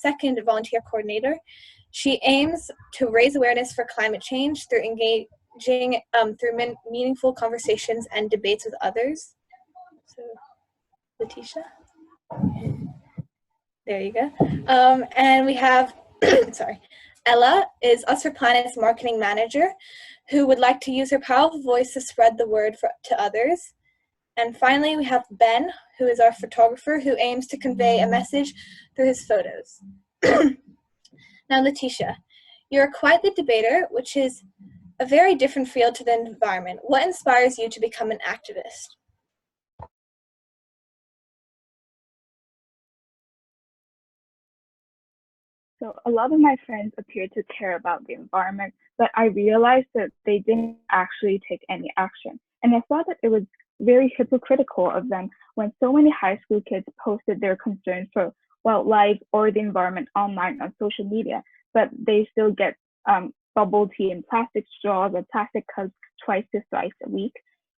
second volunteer coordinator. She aims to raise awareness for climate change through engaging through meaningful conversations and debates with others. So, Letitia. There you go. And we have, sorry, Ella is Us for Planet's marketing manager, who would like to use her powerful voice to spread the word to others. And finally, we have Ben, who is our photographer, who aims to convey a message through his photos. Now, Letitia, you're quite the debater, which is a very different field to the environment. What inspires you to become an activist? So a lot of my friends appear to care about the environment, but I realized that they didn't actually take any action. And I thought that it was very hypocritical of them when so many high school kids posted their concerns for wildlife or the environment online on social media, but they still get bubble tea in plastic straws or plastic cups twice to thrice a week.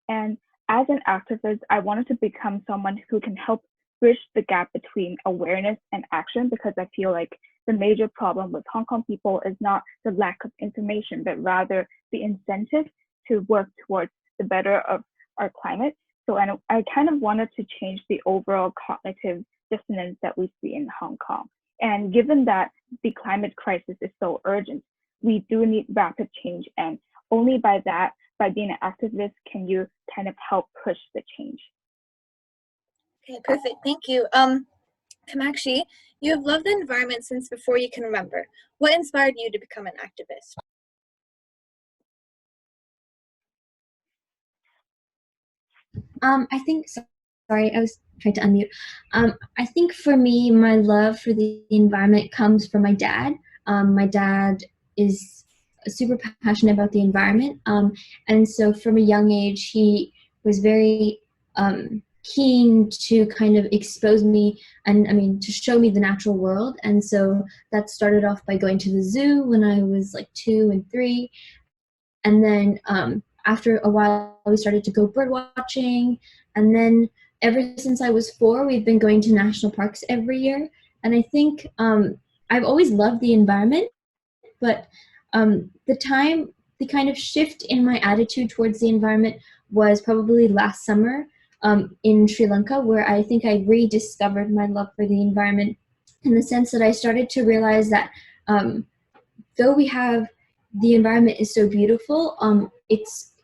And as an activist, I wanted to become someone who can help bridge the gap between awareness and action, because I feel like the major problem with Hong Kong people is not the lack of information, but rather the incentive to work towards the better of our climate. So I kind of wanted to change the overall cognitive dissonance that we see in Hong Kong. And given that the climate crisis is so urgent, we do need rapid change. And only by being an activist, can you kind of help push the change. Okay, perfect. Thank you. Kamakshi, you have loved the environment since before you can remember. What inspired you to become an activist? I think, sorry, I was trying to unmute. I think for me, my love for the environment comes from my dad. My dad is super passionate about the environment. And so from a young age, he was very keen to kind of expose me and to show me the natural world. And so that started off by going to the zoo when I was like 2 and 3. And then after a while, we started to go bird watching. And then ever since I was 4, we've been going to national parks every year. And I think I've always loved the environment, but the kind of shift in my attitude towards the environment was probably last summer in Sri Lanka, where I think I rediscovered my love for the environment, in the sense that I started to realize that though we have the environment is so beautiful,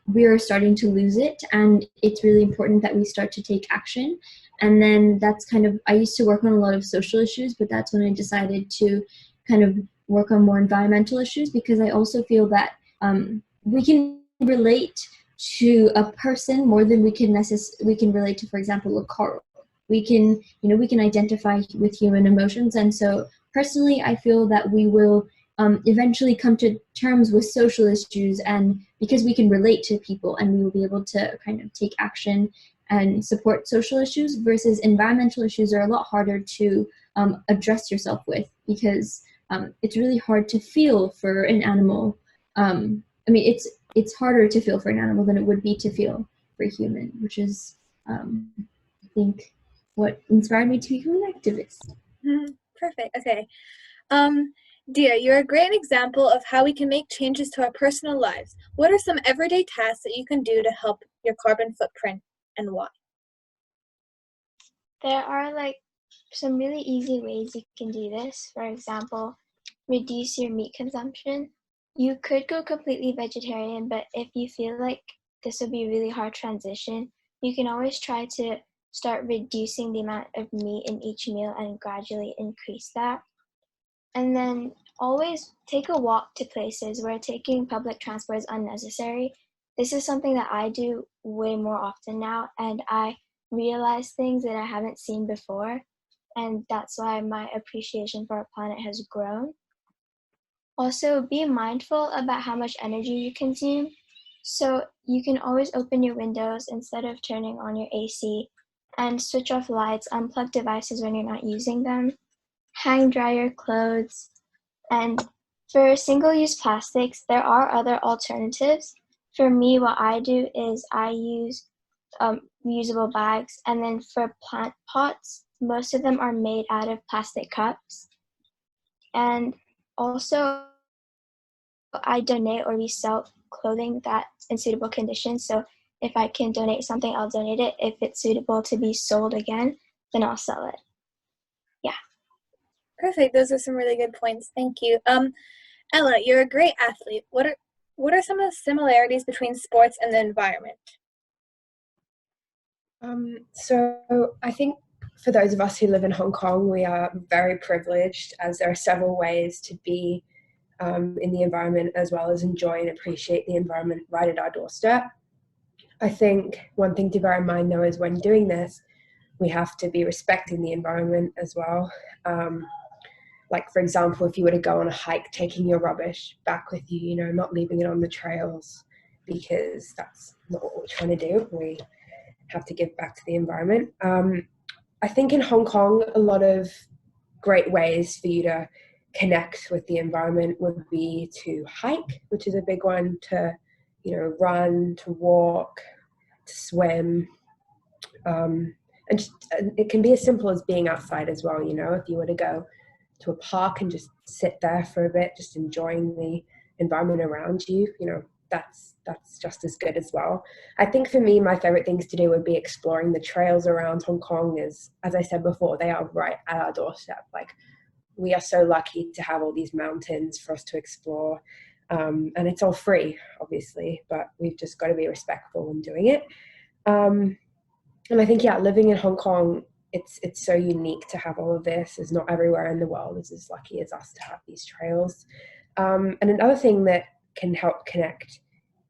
we are starting to lose it, and it's really important that we start to take action. And then that's kind of, I used to work on a lot of social issues, but that's when I decided to kind of work on more environmental issues, because I also feel that we can relate to a person more than we can relate to, for example, a coral. We can identify with human emotions. And so personally, I feel that we will eventually come to terms with social issues, and because we can relate to people, and we will be able to kind of take action and support social issues, versus environmental issues are a lot harder to address yourself with, because it's really hard to feel for an animal. It's harder to feel for an animal than it would be to feel for a human, which is I think what inspired me to become an activist. Perfect. Okay. Deeya, you're a great example of how we can make changes to our personal lives. What are some everyday tasks that you can do to help your carbon footprint, and why? There are some really easy ways you can do this. For example, reduce your meat consumption. You could go completely vegetarian, but if you feel like this would be a really hard transition, you can always try to start reducing the amount of meat in each meal and gradually increase that. And then always take a walk to places where taking public transport is unnecessary. This is something that I do way more often now, and I realize things that I haven't seen before, and that's why my appreciation for our planet has grown. Also, be mindful about how much energy you consume. So you can always open your windows instead of turning on your AC, and switch off lights, unplug devices when you're not using them, hang dry your clothes. And for single-use plastics, there are other alternatives. For me, what I do is I use reusable bags, and then for plant pots, most of them are made out of plastic cups. And also, I donate or resell clothing that's in suitable condition. So if I can donate something, I'll donate it. If it's suitable to be sold again, then I'll sell it. Yeah. Perfect. Those are some really good points. Thank you. Ella, you're a great athlete. What are some of the similarities between sports and the environment? So I think for those of us who live in Hong Kong, we are very privileged, as there are several ways to be in the environment as well as enjoy and appreciate the environment right at our doorstep. I think one thing to bear in mind though is when doing this, we have to be respecting the environment as well. Like for example, if you were to go on a hike, taking your rubbish back with you, not leaving it on the trails, because that's not what we're trying to do. We have to give back to the environment. I think in Hong Kong, a lot of great ways for you to connect with the environment would be to hike, which is a big one, to run, to walk, to swim, and it can be as simple as being outside as well. If you were to go to a park and just sit there for a bit, just enjoying the environment around you, that's just as good as well. I think for me, my favorite things to do would be exploring the trails around Hong Kong. As I said before, they are right at our doorstep. Like, we are so lucky to have all these mountains for us to explore. And it's all free, obviously, but we've just got to be respectful in doing it. And I think, living in Hong Kong, it's so unique to have all of this. There's not everywhere in the world is as lucky as us to have these trails. And another thing that can help connect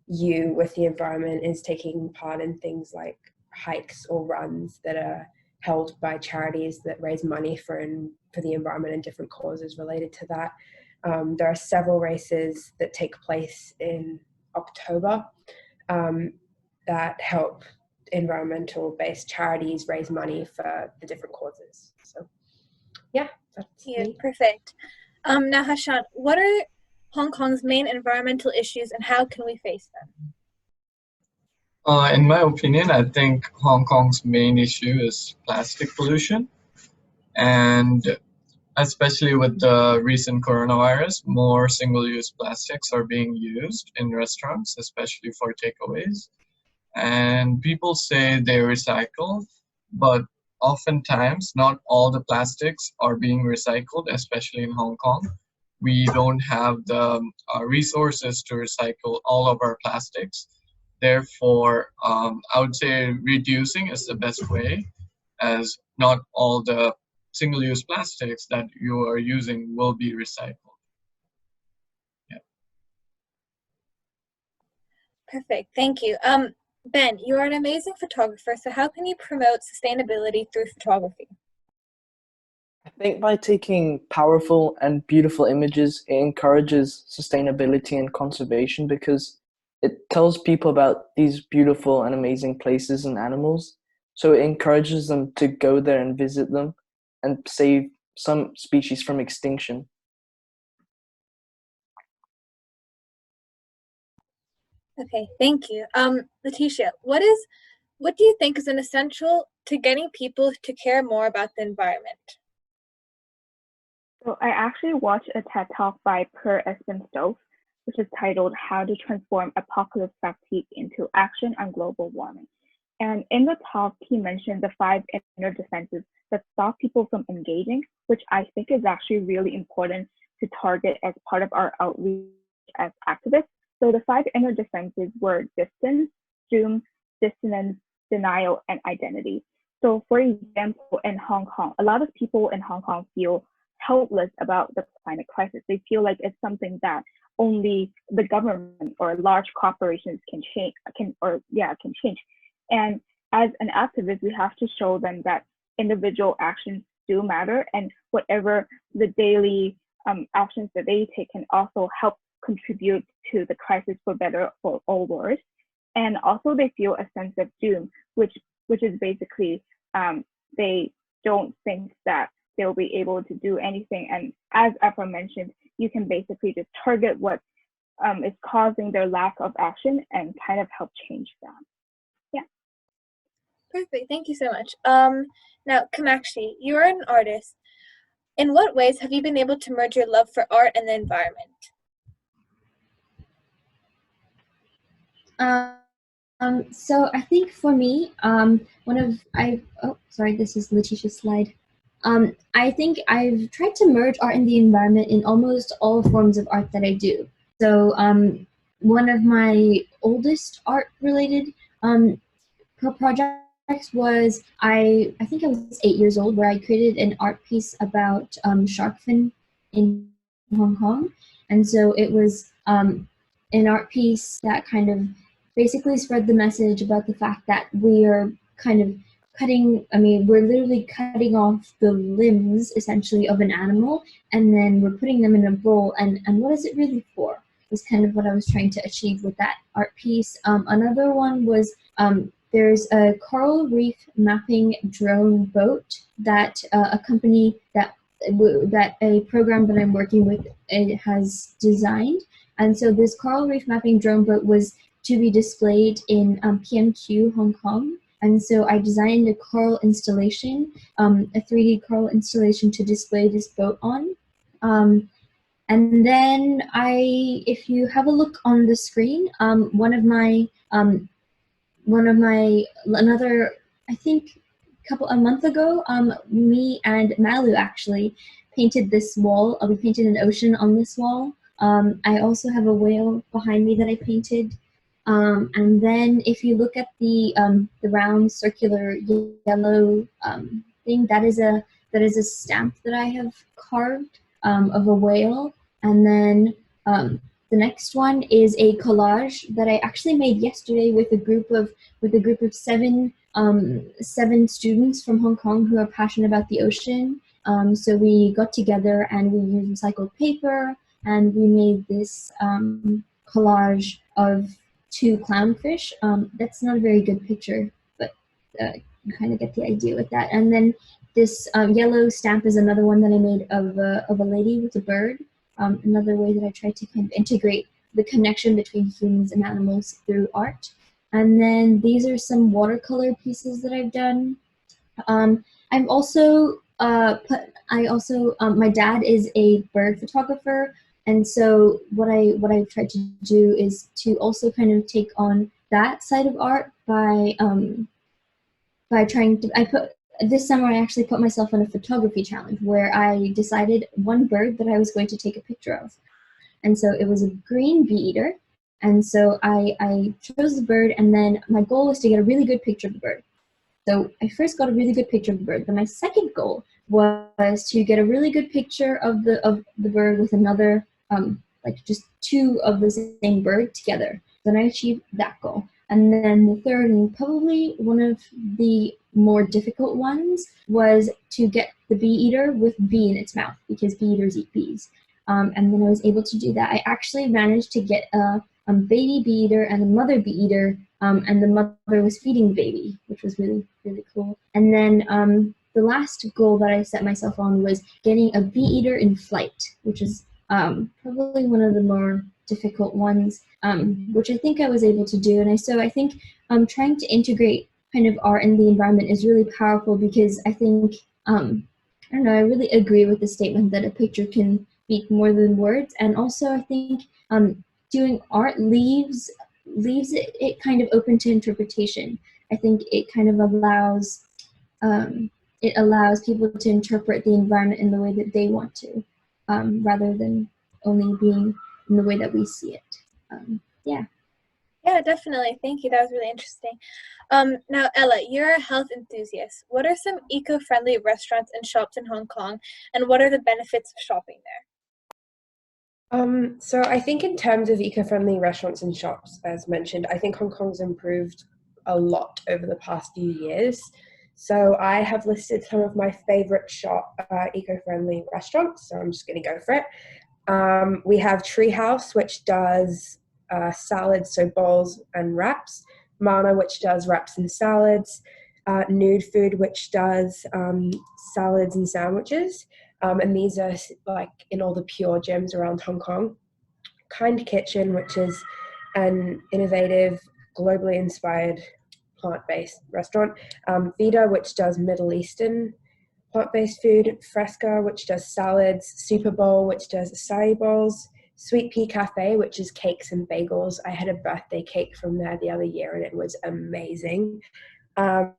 you with the environment is taking part in things like hikes or runs that are held by charities that raise money for the environment and different causes related to that. There are several races that take place in October that help environmental-based charities raise money for the different causes. So, that's me. Perfect. Now, Hasshan, what are Hong Kong's main environmental issues and how can we face them? In my opinion, I think Hong Kong's main issue is plastic pollution. And especially with the recent coronavirus, more single-use plastics are being used in restaurants, especially for takeaways. And people say they recycle, but oftentimes not all the plastics are being recycled, especially in Hong Kong. We don't have the resources to recycle all of our plastics. Therefore, I would say reducing is the best way, as not all the single-use plastics that you are using will be recycled. Perfect. Thank you. Ben, you are an amazing photographer, so how can you promote sustainability through photography? I think by taking powerful and beautiful images, it encourages sustainability and conservation because it tells people about these beautiful and amazing places and animals. So it encourages them to go there and visit them and save some species from extinction. Okay, thank you. Letitia, what do you think is an essential to getting people to care more about the environment? So I actually watched a TED Talk by Per Espen, which is titled How to Transform Apocalypse Fatigue into Action on Global Warming. And in the talk, he mentioned the 5 inner defenses that stop people from engaging, which I think is actually really important to target as part of our outreach as activists. So the 5 inner defenses were distance, doom, dissonance, denial, and identity. So for example, in Hong Kong, a lot of people in Hong Kong feel helpless about the climate crisis. They feel like it's something that only the government or large corporations can change. And as an activist, we have to show them that individual actions do matter, and whatever the daily actions that they take can also help contribute to the crisis for better or worse. And also they feel a sense of doom, which is basically they don't think that they'll be able to do anything. And as aforementioned, you can basically just target what is causing their lack of action and kind of help change that. Yeah. Perfect. Thank you so much. Now, Kamakshi, you are an artist. In what ways have you been able to merge your love for art and the environment? So I think for me, this is Letitia's slide. I think I've tried to merge art and the environment in almost all forms of art that I do. So one of my oldest art-related projects was I think I was 8 years old, where I created an art piece about shark fin in Hong Kong, and so it was an art piece that kind of basically spread the message about the fact that we are kind of we're literally cutting off the limbs essentially of an animal, and then we're putting them in a bowl, and what is it really for? Is kind of what I was trying to achieve with that art piece. Another one was there's a coral reef mapping drone boat that a company that a program that I'm working with has designed. And so this coral reef mapping drone boat was to be displayed in PMQ Hong Kong. And so I designed a coral installation, a 3D coral installation to display this boat on. And then if you have a look on the screen, I think a month ago, me and Malu actually painted this wall. We painted an ocean on this wall. I also have a whale behind me that I painted. And then if you look at the round circular yellow thing, that is a stamp that I have carved of a whale. And then the next one is a collage that I actually made yesterday with a group of seven students from Hong Kong who are passionate about the ocean. So we got together and we used recycled paper, and we made this collage of 2 clownfish. That's not a very good picture, but you kind of get the idea with that. And then this yellow stamp is another one that I made of a lady with a bird. Another way that I try to kind of integrate the connection between humans and animals through art. And then these are some watercolor pieces that I've done. I'm also my dad is a bird photographer, and so what I've tried to do is to also kind of take on that side of art by trying to. This summer I actually put myself on a photography challenge where I decided one bird that I was going to take a picture of. And so it was a green bee eater. And so I chose the bird, and then my goal was to get a really good picture of the bird. So I first got a really good picture of the bird. Then my second goal was to get a really good picture of the bird with another, like just 2 of the same bird together. Then I achieved that goal. And then the third, and probably one of the more difficult ones, was to get the bee eater with bee in its mouth, because bee eaters eat bees. And then I was able to do that. I actually managed to get a baby bee eater and a mother bee eater, and the mother was feeding the baby, which was really, really cool. And then the last goal that I set myself on was getting a bee eater in flight, which is probably one of the more difficult ones, which I think I was able to do. And so I think trying to integrate kind of art and the environment is really powerful, because I think, I don't know, I really agree with the statement that a picture can speak more than words. And also I think doing art leaves it kind of open to interpretation. I think it kind of allows people to interpret the environment in the way that they want to, rather than only being in the way that we see it. Yeah. Yeah, definitely. Thank you. That was really interesting. Now, Ella, you're a health enthusiast. What are some eco-friendly restaurants and shops in Hong Kong, and what are the benefits of shopping there? So I think in terms of eco-friendly restaurants and shops, as mentioned, I think Hong Kong's improved a lot over the past few years. So I have listed some of my favorite eco-friendly restaurants, so I'm just going to go for it. We have Treehouse, which does salads, so bowls and wraps. Mana, which does wraps and salads. Nude Food, which does salads and sandwiches. And these are like in all the pure gyms around Hong Kong. Kind Kitchen, which is an innovative, globally inspired plant-based restaurant. Vita, which does Middle Eastern plant-based food, Fresca, which does salads, Super Bowl, which does acai bowls, Sweet Pea Cafe, which is cakes and bagels. I had a birthday cake from there the other year and it was amazing. The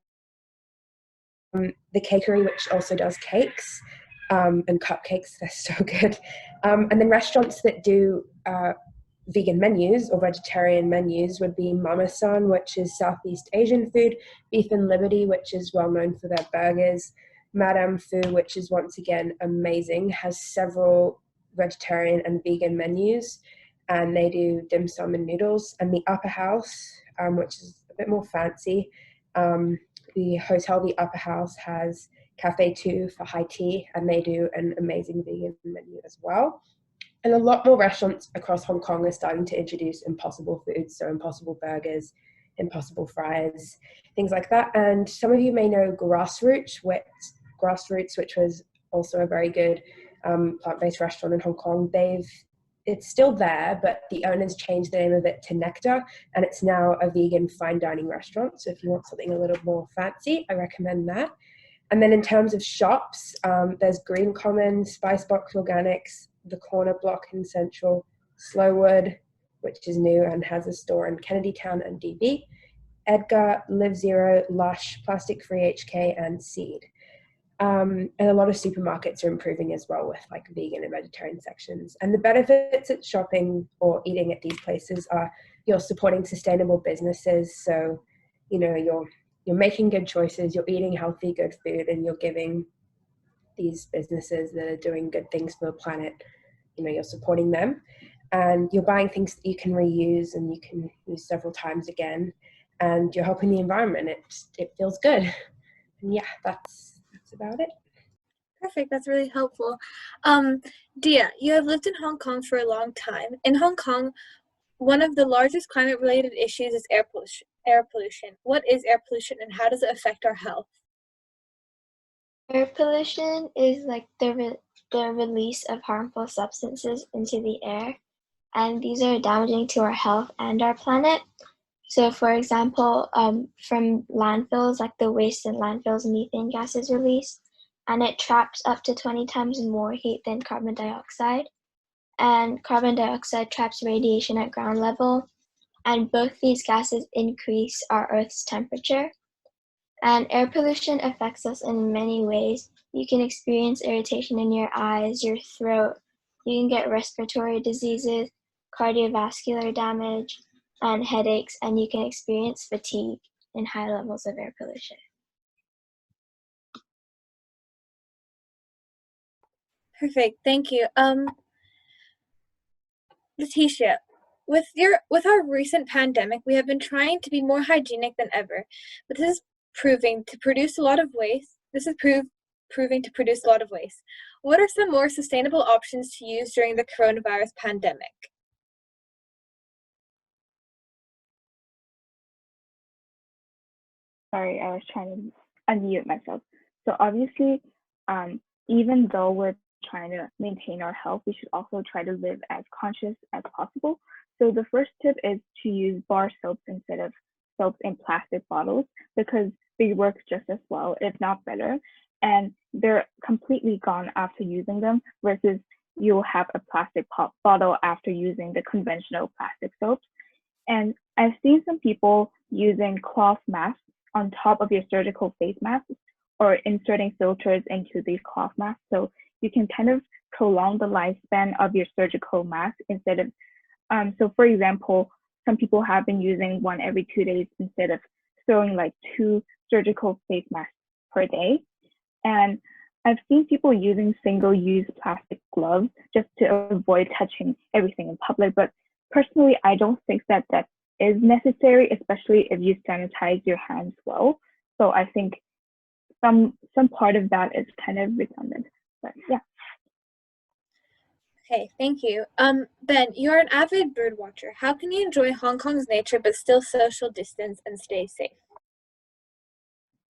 Cakery, which also does cakes and cupcakes, they're so good. And then restaurants that do vegan menus or vegetarian menus would be Mama San, which is Southeast Asian food, Beef and Liberty, which is well known for their burgers, Madame Fu, which is once again amazing, has several vegetarian and vegan menus, and they do dim sum and noodles. And the Upper House, which is a bit more fancy, the hotel, the Upper House, has Cafe 2 for high tea, and they do an amazing vegan menu as well. And a lot more restaurants across Hong Kong are starting to introduce impossible foods, so impossible burgers, impossible fries, things like that. And some of you may know Grassroots, which was also a very good plant-based restaurant in Hong Kong. It's still there, but the owners changed the name of it to Nectar, and it's now a vegan fine dining restaurant. So if you want something a little more fancy, I recommend that. And then in terms of shops, there's Green Common, Spicebox Organics, The Corner Block in Central, Slowwood, which is new and has a store in Kennedy Town and DB, Edgar, Live Zero, Lush, Plastic Free HK, and Seed. And a lot of supermarkets are improving as well with like vegan and vegetarian sections. And the benefits at shopping or eating at these places are you're supporting sustainable businesses. So, you know, you're making good choices, you're eating healthy, good food, and you're giving these businesses that are doing good things for the planet, you know, you're supporting them. And you're buying things that you can reuse and you can use several times again. And you're helping the environment. It feels good. And yeah, that's about it. Perfect. That's really helpful. Deeya, you have lived in Hong Kong for a long time. In Hong Kong, one of the largest climate-related issues is air pollution. What is air pollution and how does it affect our health? Air pollution is like the release of harmful substances into the air, and these are damaging to our health and our planet. So for example, from landfills, like the waste in landfills, methane gas is released, and it traps up to 20 times more heat than carbon dioxide. And carbon dioxide traps radiation at ground level, and both these gases increase our Earth's temperature. And air pollution affects us in many ways. You can experience irritation in your eyes, your throat, you can get respiratory diseases, cardiovascular damage, and headaches, and you can experience fatigue in high levels of air pollution. Perfect. Thank you. Letitia, with our recent pandemic, we have been trying to be more hygienic than ever, but this is proving to produce a lot of waste. Proving to produce a lot of waste. What are some more sustainable options to use during the coronavirus pandemic? Sorry, I was trying to unmute myself. So obviously, even though we're trying to maintain our health, we should also try to live as conscious as possible. So the first tip is to use bar soaps instead of soaps in plastic bottles because they work just as well, if not better. And they're completely gone after using them versus you'll have a plastic bottle after using the conventional plastic soaps. And I've seen some people using cloth masks on top of your surgical face masks or inserting filters into these cloth masks. So you can kind of prolong the lifespan of your surgical mask instead of, so for example, some people have been using one every 2 days instead of throwing like 2 surgical face masks per day. And I've seen people using single-use plastic gloves just to avoid touching everything in public. But personally, I don't think that is necessary, especially if you sanitize your hands well. So I think some part of that is kind of redundant, but yeah. Okay, thank you. Ben, you're an avid bird watcher. How can you enjoy Hong Kong's nature but still social distance and stay safe?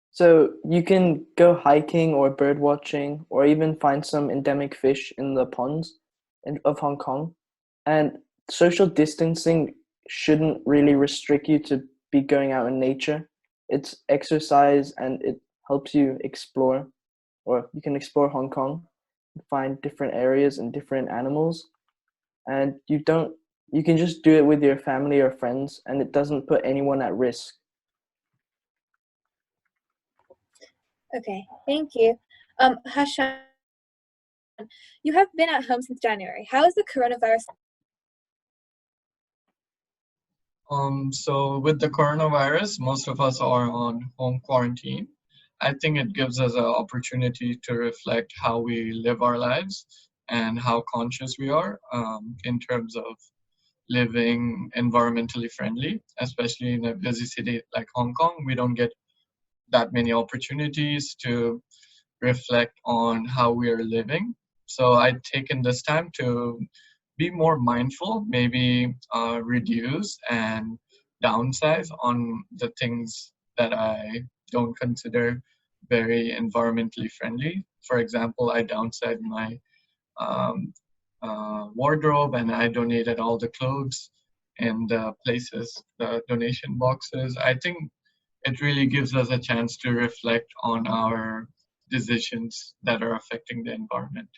So you can go hiking or bird watching or even find some endemic fish in the ponds of Hong Kong. And social distancing shouldn't really restrict you to be going out in nature. It's exercise and it helps you explore. or you can explore Hong Kong, find different areas and different animals, and you can just do it with your family or friends, and it doesn't put anyone at risk. Okay, thank you. Hasshan, you have been at home since January. How is the coronavirus? So with the coronavirus, most of us are on home quarantine. I think it gives us an opportunity to reflect how we live our lives and how conscious we are in terms of living environmentally friendly, especially in a busy city like Hong Kong. We don't get that many opportunities to reflect on how we are living. So I've taken this time to be more mindful, maybe reduce and downsize on the things that I don't consider very environmentally friendly. For example, I downsized my um, wardrobe and I donated all the clothes in the places, the donation boxes. I think it really gives us a chance to reflect on our decisions that are affecting the environment.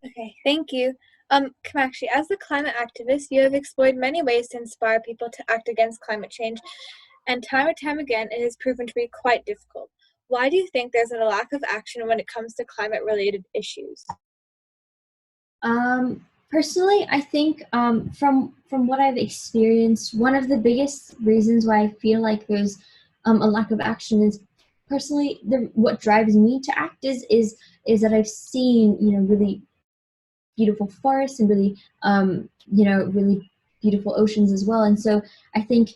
Okay, thank you. Kamakshi, as a climate activist, you have explored many ways to inspire people to act against climate change, and time again, it has proven to be quite difficult. Why do you think there's a lack of action when it comes to climate-related issues? Personally, I think from what I've experienced, one of the biggest reasons why I feel like there's a lack of action is personally what drives me to act is that I've seen really beautiful forests and really really beautiful oceans as well, and so I think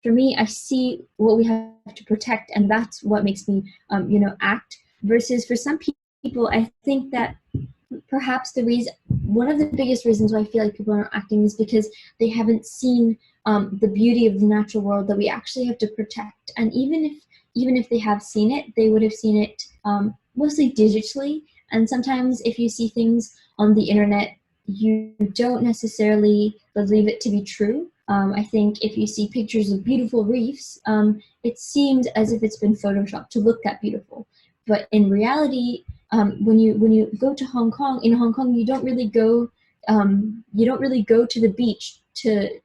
for me I see what we have to protect, and that's what makes me act. Versus for some people, I think that perhaps one of the biggest reasons why I feel like people aren't acting is because they haven't seen the beauty of the natural world that we actually have to protect. And even if they have seen it, they would have seen it mostly digitally. And sometimes if you see things on the internet, you don't necessarily believe it to be true. I think if you see pictures of beautiful reefs, it seems as if it's been photoshopped to look that beautiful. But in reality, when you go to Hong Kong, in Hong Kong, you don't really go to the beach to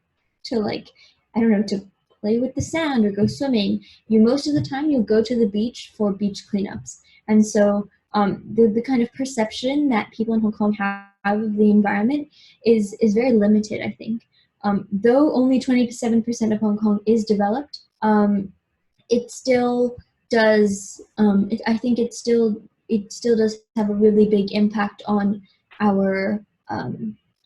like, I don't know, to play with the sand or go swimming. Most of the time you'll go to the beach for beach cleanups. And so the kind of perception that people in Hong Kong have of the environment is very limited, I think. Though only 27% of Hong Kong is developed, it still does. I think it still does have a really big impact on our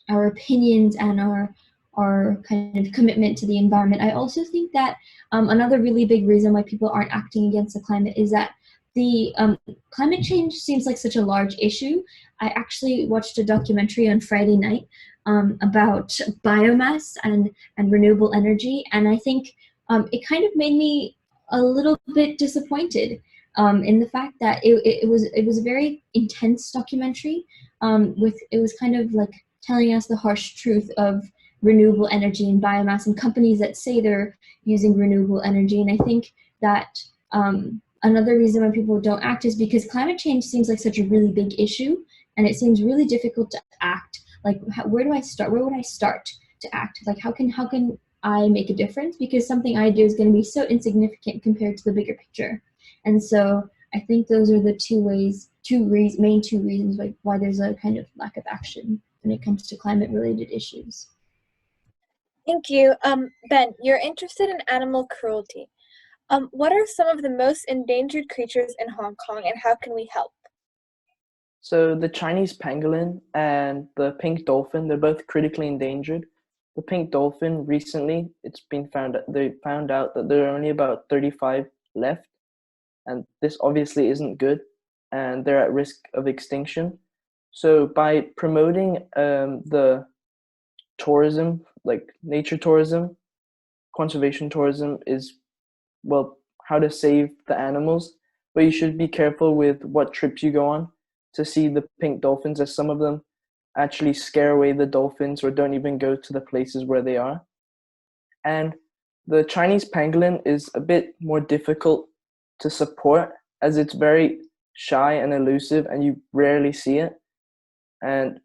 opinions and our kind of commitment to the environment. I also think that another really big reason why people aren't acting against the climate is that the climate change seems like such a large issue. I actually watched a documentary on Friday night about biomass and renewable energy, and I think it kind of made me a little bit disappointed in the fact that it was a very intense documentary. It was kind of like telling us the harsh truth of renewable energy and biomass and companies that say they're using renewable energy. And I think that another reason why people don't act is because climate change seems like such a really big issue, and it seems really difficult to act. Like, where do I start? Where would I start to act? Like, how can I make a difference? Because something I do is going to be so insignificant compared to the bigger picture. And so I think those are the main two reasons why there's a kind of lack of action when it comes to climate-related issues. Thank you. Ben, you're interested in animal cruelty. What are some of the most endangered creatures in Hong Kong, and how can we help? So the Chinese pangolin and the pink dolphin, they're both critically endangered. The pink dolphin, recently, they found out that there are only about 35 left, and this obviously isn't good, and they're at risk of extinction. So by promoting the tourism, like nature tourism, conservation tourism is, well, how to save the animals, but you should be careful with what trips you go on to see the pink dolphins, as some of them actually scare away the dolphins or don't even go to the places where they are. And the Chinese pangolin is a bit more difficult to support as it's very shy and elusive and you rarely see it. And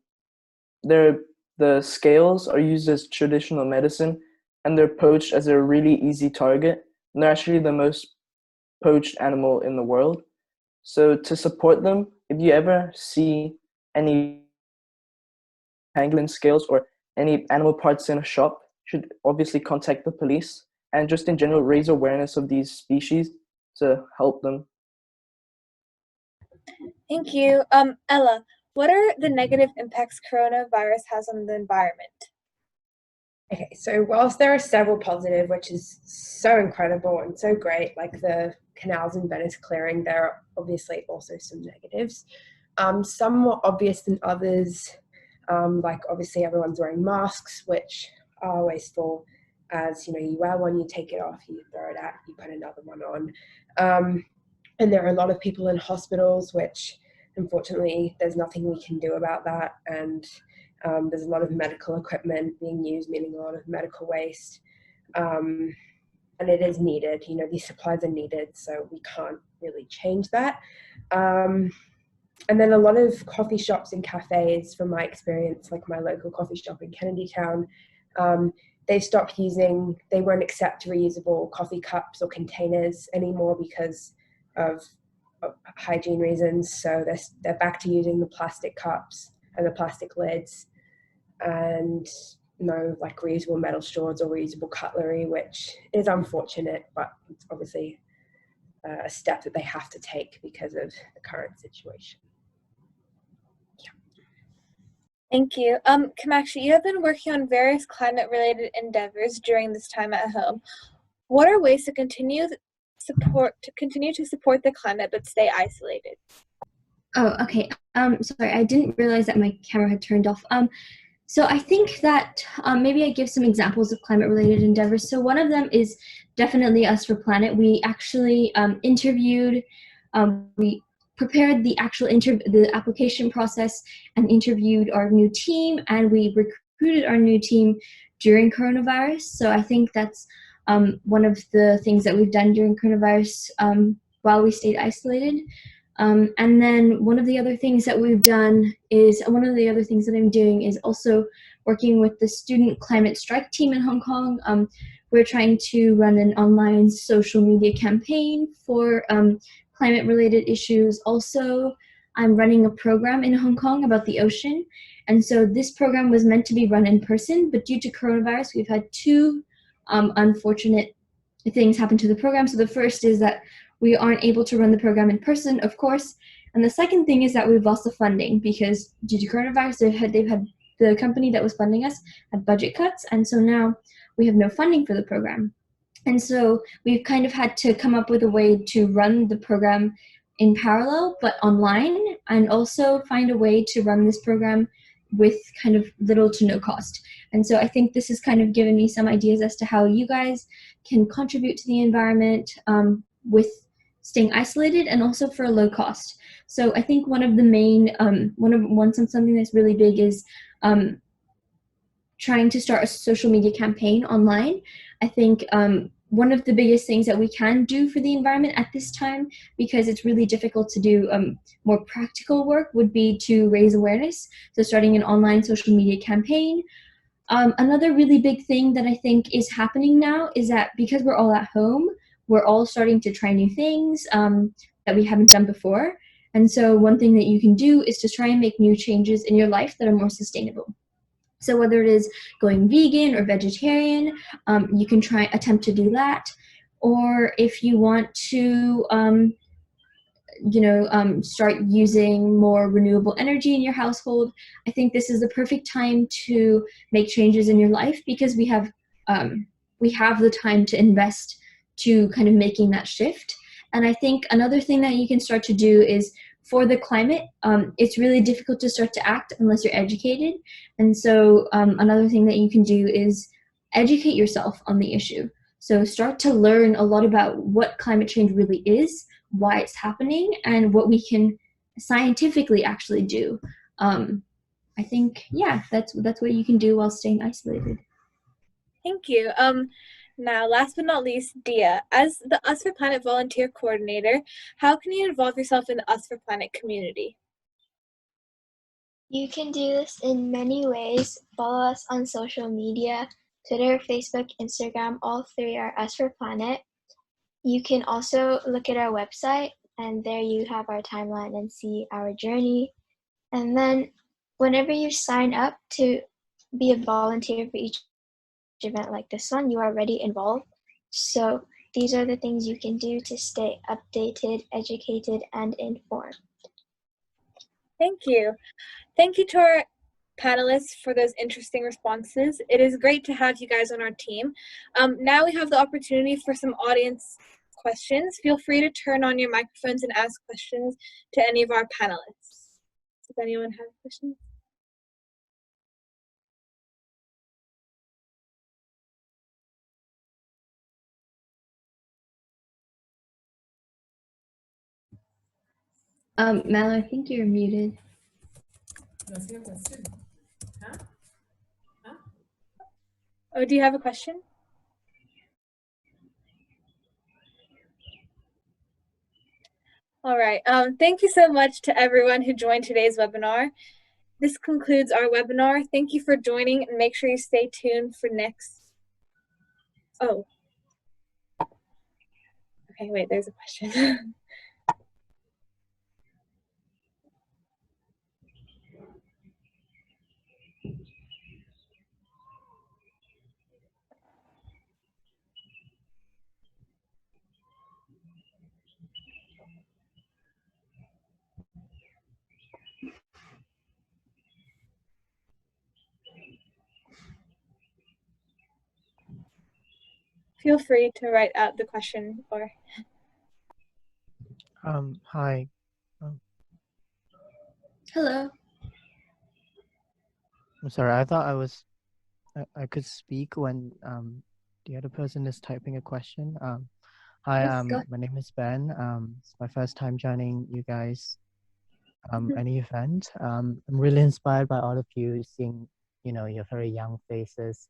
the scales are used as traditional medicine, and they're poached as a really easy target. And they're actually the most poached animal in the world. So to support them, if you ever see any pangolin scales or any animal parts in a shop, you should obviously contact the police and just in general raise awareness of these species to help them. Thank you. Ella, what are the negative impacts coronavirus has on the environment? Okay, so whilst there are several positive, which is so incredible and so great, like the canals in Venice clearing, there are obviously also some negatives. Some more obvious than others, like obviously everyone's wearing masks, which are wasteful, as you know, you wear one, you take it off, you throw it out, you put another one on. And there are a lot of people in hospitals, which unfortunately there's nothing we can do about that. And there's a lot of medical equipment being used, meaning a lot of medical waste. And it is needed, you know, these supplies are needed, so we can't really change that. And then a lot of coffee shops and cafes, from my experience, like my local coffee shop in Kennedy Town, they won't accept reusable coffee cups or containers anymore because of hygiene reasons. So they're back to using the plastic cups and the plastic lids, and no like reusable metal straws or reusable cutlery, which is unfortunate, but it's obviously a step that they have to take because of the current situation. Thank you. Kamakshi, you have been working on various climate-related endeavors during this time at home. What are ways to continue to support the climate but stay isolated? Oh, okay. Sorry, I didn't realize that my camera had turned off. So I think that maybe I give some examples of climate-related endeavors. So one of them is definitely Us for Planet. We actually interviewed, we prepared the actual the application process and interviewed our new team, and we recruited our new team during coronavirus. So I think that's one of the things that we've done during coronavirus while we stayed isolated. And then one of the other things that I'm doing is also working with the student climate strike team in Hong Kong. We're trying to run an online social media campaign for climate related issues. Also, I'm running a program in Hong Kong about the ocean. And so this program was meant to be run in person, but due to coronavirus, we've had two unfortunate things happen to the program. So the first is that we aren't able to run the program in person, of course. And the second thing is that we've lost the funding because due to coronavirus, they've had the company that was funding us had budget cuts. And so now we have no funding for the program. And so we've kind of had to come up with a way to run the program in parallel, but online, and also find a way to run this program with kind of little to no cost. And so I think this has kind of given me some ideas as to how you guys can contribute to the environment with staying isolated and also for a low cost. So I think one of the main, something that's really big is trying to start a social media campaign online. I think one of the biggest things that we can do for the environment at this time, because it's really difficult to do more practical work, would be to raise awareness. So starting an online social media campaign. Another really big thing that I think is happening now is that because we're all at home, we're all starting to try new things that we haven't done before. And so one thing that you can do is to try and make new changes in your life that are more sustainable. So whether it is going vegan or vegetarian, you can attempt to do that. Or if you want to, start using more renewable energy in your household, I think this is the perfect time to make changes in your life because we have the time to invest to kind of making that shift. And I think another thing that you can start to do is for the climate, it's really difficult to start to act unless you're educated. And so another thing that you can do is educate yourself on the issue. So start to learn a lot about what climate change really is, why it's happening, and what we can scientifically actually do. I think, yeah, that's what you can do while staying isolated. Thank you. Now, last but not least, Deeya, as the Us for Planet volunteer coordinator, how can you involve yourself in the Us for Planet community? You can do this in many ways. Follow us on social media, Twitter, Facebook, Instagram, all three are Us for Planet. You can also look at our website, and there you have our timeline and see our journey. And then whenever you sign up to be a volunteer for each event like this one, you are already involved. So these are the things you can do to stay updated, educated, and informed. Thank you. Thank you to our panelists for those interesting responses. It is great to have you guys on our team. Now we have the opportunity for some audience questions. Feel free to turn on your microphones and ask questions to any of our panelists. Does anyone have questions? Malu, I think you're muted. Oh, do you have a question? All right. Thank you so much to everyone who joined today's webinar. This concludes our webinar. Thank you for joining, and make sure you stay tuned for next. Oh. Okay, wait, there's a question. Feel free to write out the question or. Hi. Hello. I'm sorry. I thought I could speak when the other person is typing a question. Hi. Yes, go ahead. My name is Ben. It's my first time joining you guys. Any event. I'm really inspired by all of you, seeing your very young faces,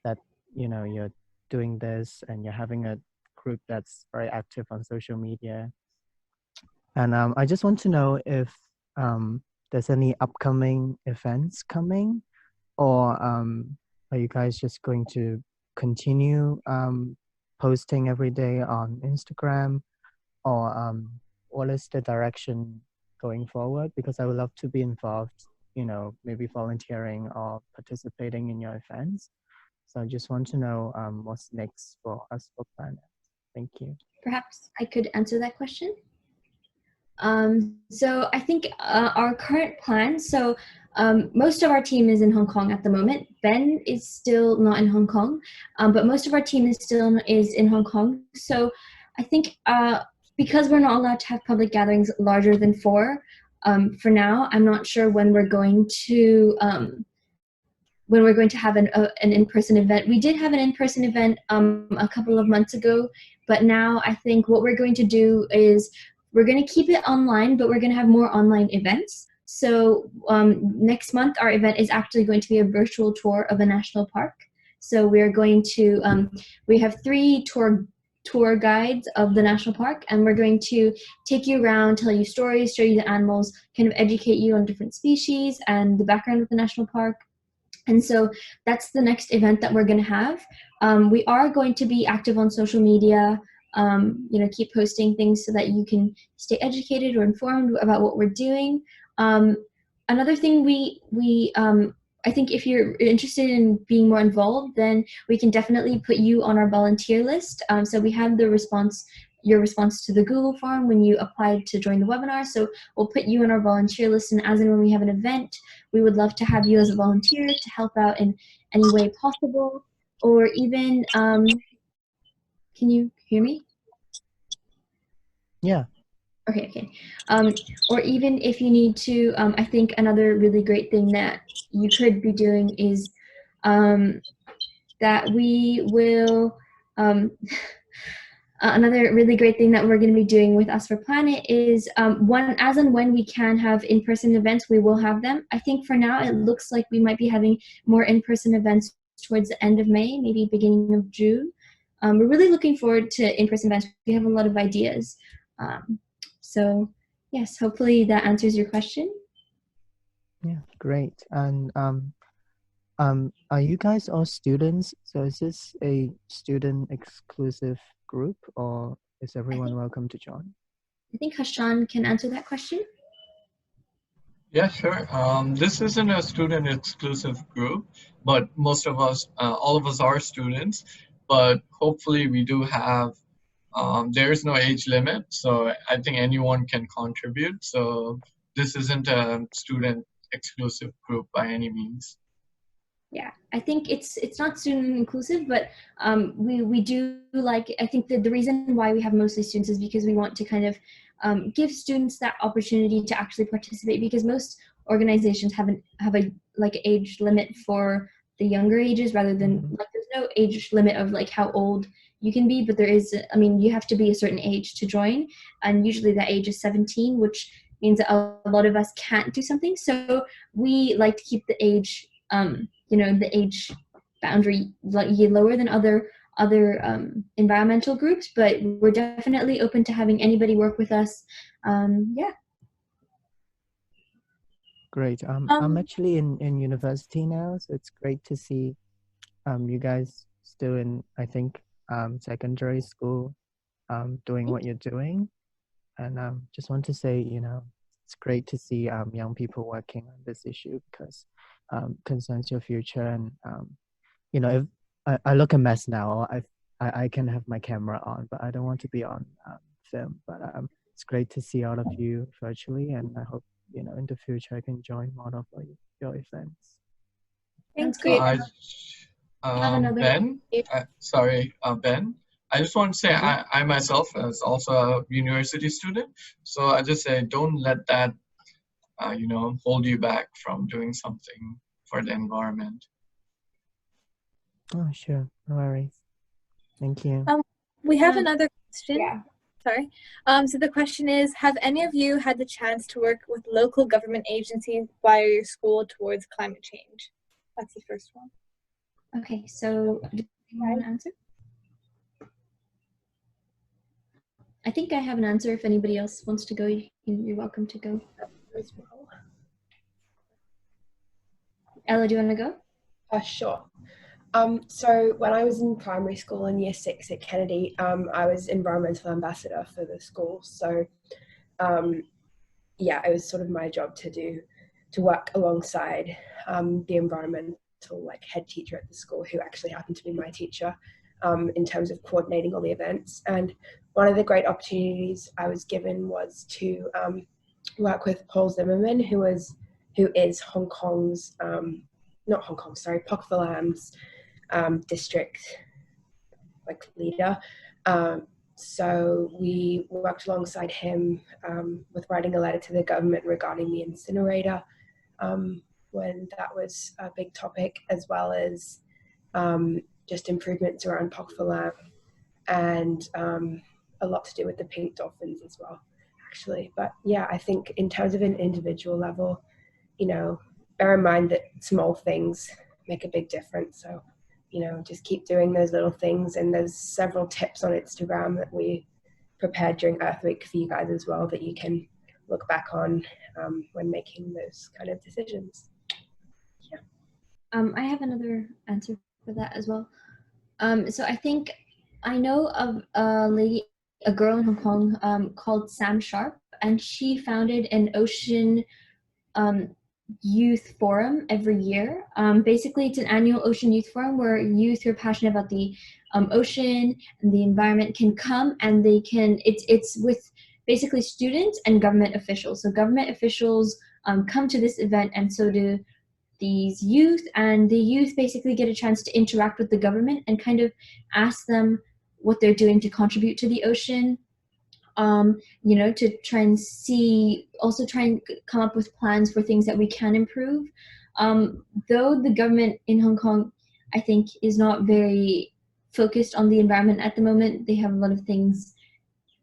that you're doing this and you're having a group that's very active on social media. And I just want to know if there's any upcoming events coming, or are you guys just going to continue posting every day on Instagram, or what is the direction going forward? Because I would love to be involved, maybe volunteering or participating in your events. So I just want to know what's next for Us for Planet. Thank you. Perhaps I could answer that question. So I think our current plan, so most of our team is in Hong Kong at the moment. Ben is still not in Hong Kong, but most of our team is still in Hong Kong. So I think because we're not allowed to have public gatherings larger than 4, for now, I'm not sure when we're going to have an in-person event. We did have an in-person event a couple of months ago, but now I think what we're going to do is we're going to keep it online, but we're going to have more online events. So next month, our event is actually going to be a virtual tour of a national park. So we're going to, we have 3 tour guides of the national park, and we're going to take you around, tell you stories, show you the animals, kind of educate you on different species and the background of the national park. And so that's the next event that we're going to have. We are going to be active on social media, keep posting things so that you can stay educated or informed about what we're doing. Another thing I think if you're interested in being more involved, then we can definitely put you on our volunteer list. So we have your response to the Google form when you applied to join the webinar. So we'll put you on our volunteer list, and as and when we have an event, we would love to have you as a volunteer to help out in any way possible. Or even, can you hear me? Yeah. Okay. Or even if you need to, I think another really great thing that you could be doing is that we will, another really great thing that we're going to be doing with Us for Planet is as and when we can have in-person events, we will have them. I think for now, it looks like we might be having more in-person events towards the end of May, maybe beginning of June. we're really looking forward to in-person events. We have a lot of ideas. So yes, hopefully that answers your question. Yeah, great. And are you guys all students? So is this a student exclusive group, or is everyone welcome to join? I think Hasshan can answer that question. Yeah, sure. This isn't a student exclusive group, but most of us, all of us are students, but hopefully we do have, there is no age limit. So I think anyone can contribute. So this isn't a student exclusive group by any means. Yeah, I think it's not student inclusive, but we do like, I think that the reason why we have mostly students is because we want to kind of give students that opportunity to actually participate, because most organizations have a like age limit for the younger ages, rather than like there's no age limit of like how old you can be, but there is, I mean, you have to be a certain age to join, and usually that age is 17, which means that a lot of us can't do something. So we like to keep the age the age boundary lower than other environmental groups, but we're definitely open to having anybody work with us. Yeah. Great. I'm actually in university now, so it's great to see you guys still in, I think, secondary school, doing what you're doing. And just want to say, it's great to see young people working on this issue, because concerns your future. And if I look a mess now, I can have my camera on, but I don't want to be on film. But it's great to see all of you virtually, and I hope in the future I can join one of your events. Thanks. Great. Ben, Ben, I just want to say I myself is also a university student, so I just say don't let that hold you back from doing something for the environment. Oh, sure. No worries. Thank you. We have another question. Yeah. Sorry. So the question is, have any of you had the chance to work with local government agencies via your school towards climate change? That's the first one. Okay, so do you want to answer? I think I have an answer. If anybody else wants to go, you're welcome to go. Ella, do you want to go? Sure. So when I was in primary school in year 6 at Kennedy, I was environmental ambassador for the school. So yeah, it was sort of my job to work alongside the environmental head teacher at the school, who actually happened to be my teacher, in terms of coordinating all the events. And one of the great opportunities I was given was to work with Paul Zimmerman, who is Hong Kong's Pokfulam's district leader. So we worked alongside him with writing a letter to the government regarding the incinerator, when that was a big topic, as well as just improvements around Pokfulam, and a lot to do with the pink dolphins as well, actually. But yeah, I think in terms of an individual level, bear in mind that small things make a big difference. So, just keep doing those little things. And there's several tips on Instagram that we prepared during Earth Week for you guys as well, that you can look back on when making those kind of decisions. Yeah. I have another answer for that as well. So I think I know of a girl in Hong Kong called Sam Sharp, and she founded an ocean youth forum every year. Basically, it's an annual ocean youth forum where youth who are passionate about the ocean and the environment can come, and they can. It's with basically students and government officials. So government officials come to this event, and so do these youth, and the youth basically get a chance to interact with the government and kind of ask them what they're doing to contribute to the ocean. To try and come up with plans for things that we can improve. Though the government in Hong Kong, I think, is not very focused on the environment at the moment. They have a lot of things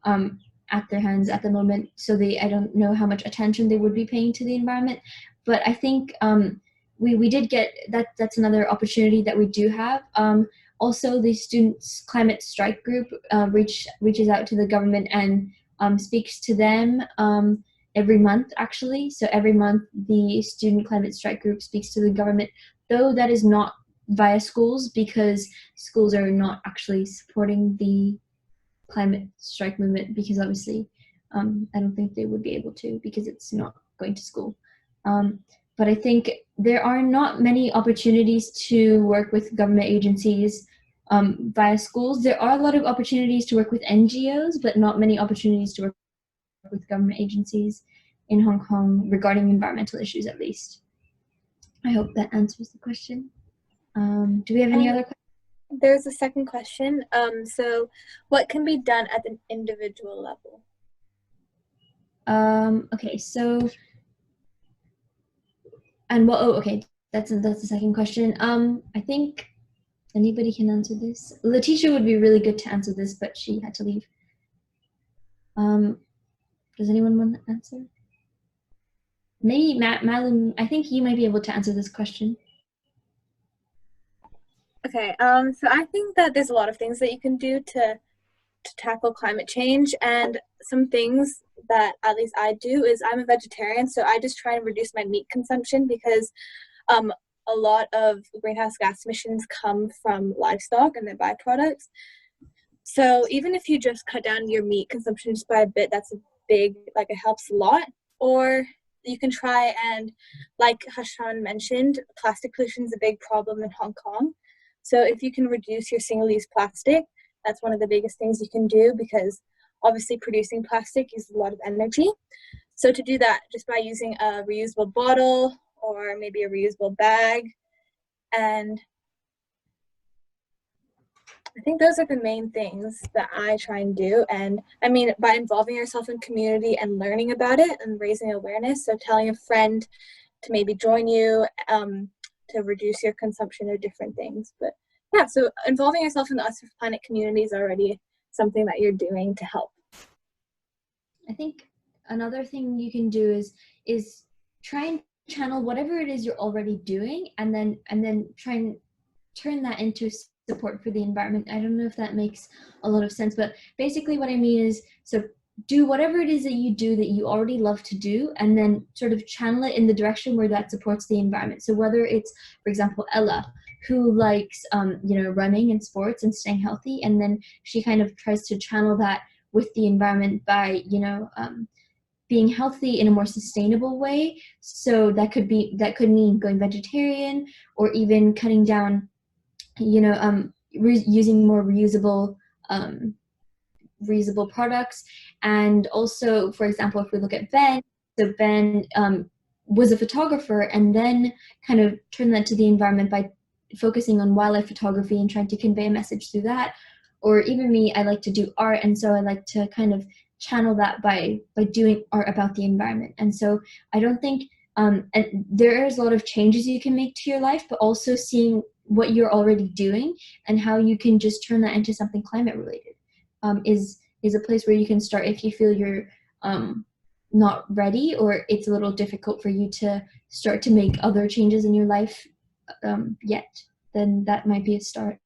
at their hands at the moment, so I don't know how much attention they would be paying to the environment. But I think we did get that's another opportunity that we do have. Also, the Students' Climate Strike Group reaches out to the government and speaks to them every month, actually. So every month, the Student Climate Strike Group speaks to the government, though that is not via schools, because schools are not actually supporting the climate strike movement, because obviously I don't think they would be able to, because it's not going to school. But I think there are not many opportunities to work with government agencies via schools. There are a lot of opportunities to work with NGOs, but not many opportunities to work with government agencies in Hong Kong regarding environmental issues, at least. I hope that answers the question. Do we have any other questions? There's a second question. So what can be done at an individual level? Okay, so, and well, okay, that's the second question. I think anybody can answer this. Letitia would be really good to answer this, but she had to leave. Does anyone want to answer? Maybe Malu, I think you might be able to answer this question. Okay, so I think that there's a lot of things that you can do to tackle climate change, and some things that at least I do is I'm a vegetarian, so I just try and reduce my meat consumption, because a lot of greenhouse gas emissions come from livestock and their byproducts. So even if you just cut down your meat consumption just by a bit, that's a big, like, it helps a lot. Or you can try and, like Hasshan mentioned, plastic pollution is a big problem in Hong Kong. So if you can reduce your single-use plastic, that's one of the biggest things you can do, because obviously producing plastic uses a lot of energy. So to do that, just by using a reusable bottle or maybe a reusable bag. And I think those are the main things that I try and do. And I mean, by involving yourself in community and learning about it and raising awareness, so telling a friend to maybe join you to reduce your consumption of different things. But yeah, so involving yourself in the Us for Planet community is already something that you're doing to help. I think another thing you can do is try and channel whatever it is you're already doing, and then try and turn that into support for the environment. I don't know if that makes a lot of sense, but basically what I mean is, so do whatever it is that you already love to do, and then sort of channel it in the direction where that supports the environment. So whether it's, for example, Ella, who likes running and sports and staying healthy, and then she kind of tries to channel that with the environment by being healthy in a more sustainable way. So that could mean going vegetarian, or even cutting down, using more reusable products. And also, for example, if we look at Ben, so Ben was a photographer, and then kind of turned that to the environment by focusing on wildlife photography and trying to convey a message through that. Or even me, I like to do art, and so I like to kind of channel that by doing art about the environment. And so I don't think, and there is a lot of changes you can make to your life, but also seeing what you're already doing and how you can just turn that into something climate related is a place where you can start if you feel you're not ready, or it's a little difficult for you to start to make other changes in your life yet. Then that might be a start.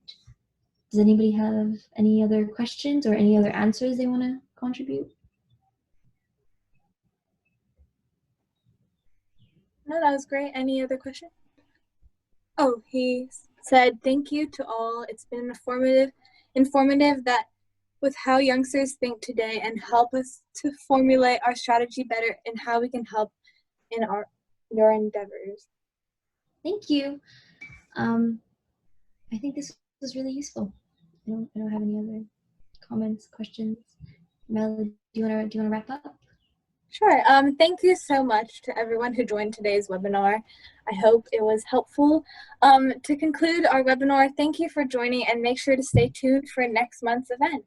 Does anybody have any other questions or any other answers they want to contribute? No, that was great. Any other question? Oh, he said, thank you to all. It's been informative that with how youngsters think today, and help us to formulate our strategy better and how we can help in your endeavors. Thank you. I think this was really useful. I don't have any other comments, questions. Malu, do you want to wrap up? Sure. Thank you so much to everyone who joined today's webinar. I hope it was helpful. To conclude our webinar, thank you for joining, and make sure to stay tuned for next month's event.